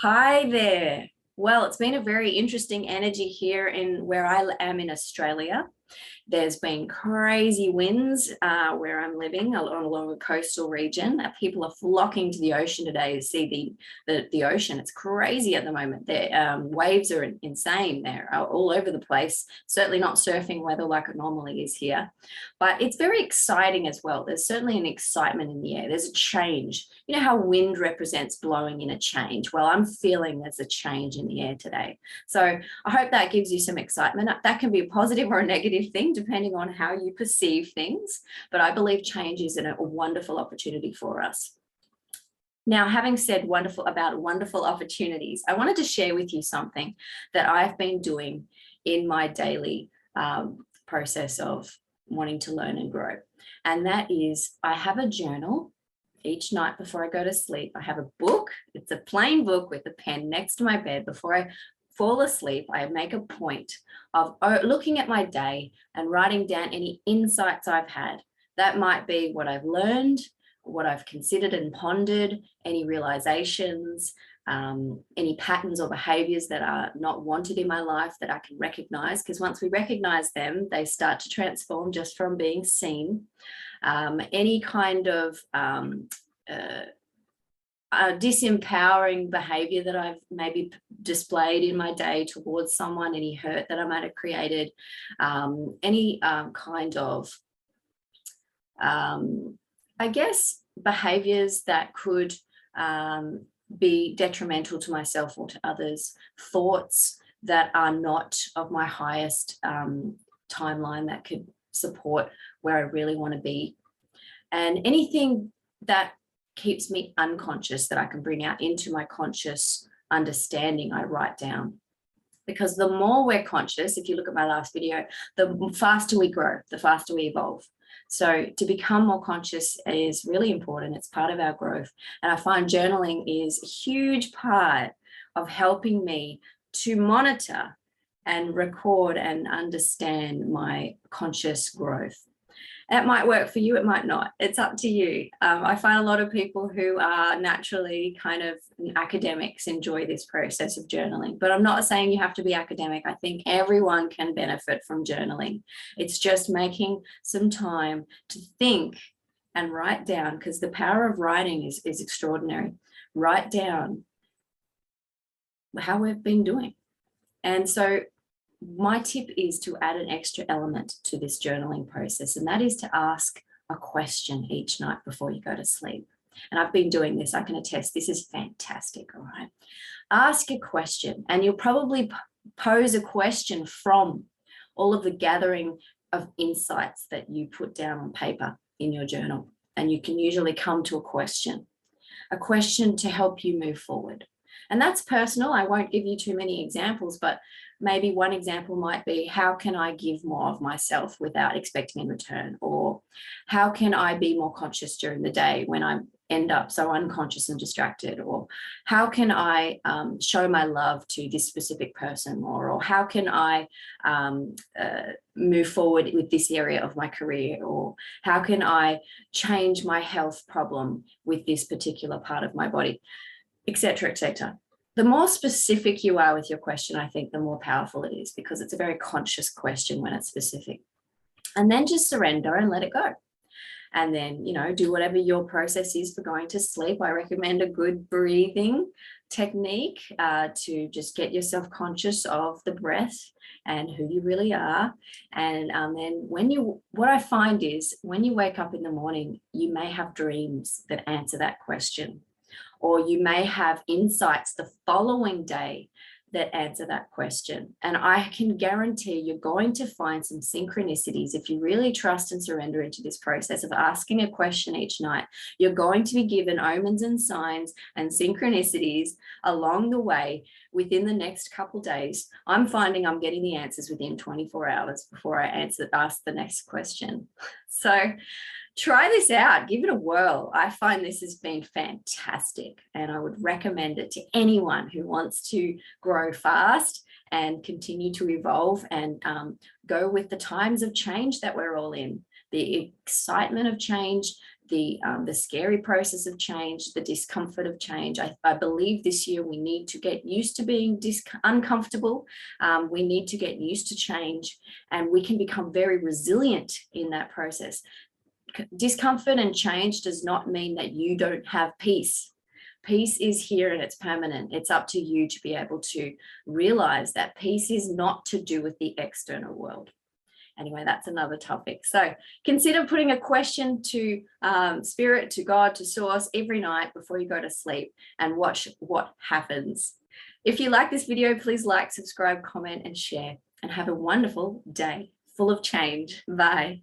Hi there. Well, it's been a very interesting energy here in where I am in Australia. There's been crazy winds where I'm living along a coastal region. People are flocking to the ocean today to see the ocean. It's crazy at the moment. The waves are insane. They're all over the place. Certainly not surfing weather like it normally is here, but it's very exciting as well. There's certainly an excitement in the air. There's a change. You know how wind represents blowing in a change? Well, I'm feeling there's a change in the air today. So I hope that gives you some excitement. That can be a positive or a negative thing, depending on how you perceive things. But I believe change is a wonderful opportunity for us. Now, having said wonderful opportunities, I wanted to share with you something that I've been doing in my daily process of wanting to learn and grow. And that is, I have a journal each night before I go to sleep. I have a book. It's a plain book with a pen next to my bed. Before I fall asleep, I make a point of looking at my day and writing down any insights I've had. That might be what I've learned, what I've considered and pondered, any realizations, any patterns or behaviors that are not wanted in my life that I can recognize, because once we recognize them, they start to transform just from being seen. Any kind of disempowering behavior that I've maybe displayed in my day towards someone, any hurt that I might have created, any kind of, I guess, behaviors that could be detrimental to myself or to others, thoughts that are not of my highest timeline that could support where I really want to be, and anything that keeps me unconscious that I can bring out into my conscious understanding, I write down. Because the more we're conscious, if you look at my last video, the faster we grow, the faster we evolve. So to become more conscious is really important. It's part of our growth. And I find journaling is a huge part of helping me to monitor and record and understand my conscious growth. It might work for you, it might not. It's up to you. I find a lot of people who are naturally kind of academics enjoy this process of journaling, but I'm not saying you have to be academic. I think everyone can benefit from journaling. It's just making some time to think and write down, because the power of writing is extraordinary. Write down how we've been doing. And so my tip is to add an extra element to this journaling process, and that is to ask a question each night before you go to sleep. And I've been doing this. I can attest this is fantastic. All right. Ask a question, and you'll probably pose a question from all of the gathering of insights that you put down on paper in your journal. And you can usually come to a question to help you move forward. And that's personal. I won't give you too many examples, but maybe one example might be, how can I give more of myself without expecting in return? Or how can I be more conscious during the day when I end up so unconscious and distracted? Or how can I show my love to this specific person more? Or how can I move forward with this area of my career? Or how can I change my health problem with this particular part of my body? Etc., etc. The more specific you are with your question, I think the more powerful it is, because it's a very conscious question when it's specific. And then just surrender and let it go. And then, do whatever your process is for going to sleep. I recommend a good breathing technique to just get yourself conscious of the breath and who you really are. And then what I find is when you wake up in the morning, you may have dreams that answer that question. Or you may have insights the following day that answer that question. And I can guarantee you're going to find some synchronicities if you really trust and surrender into this process of asking a question each night. You're going to be given omens and signs and synchronicities along the way within the next couple of days. I'm finding I'm getting the answers within 24 hours before I ask the next question. So try this out, give it a whirl. I find this has been fantastic, and I would recommend it to anyone who wants to grow fast and continue to evolve and go with the times of change that we're all in. The excitement of change, the scary process of change, the discomfort of change. I believe this year we need to get used to being uncomfortable. We need to get used to change, and we can become very resilient in that process. Discomfort and change does not mean that you don't have peace. Peace is here and it's permanent. It's up to you to be able to realize that peace is not to do with the external world. Anyway, that's another topic. So consider putting a question to spirit, to God, to source every night before you go to sleep, and watch what happens. If you like this video, please like, subscribe, comment, and share, and have a wonderful day full of change. Bye.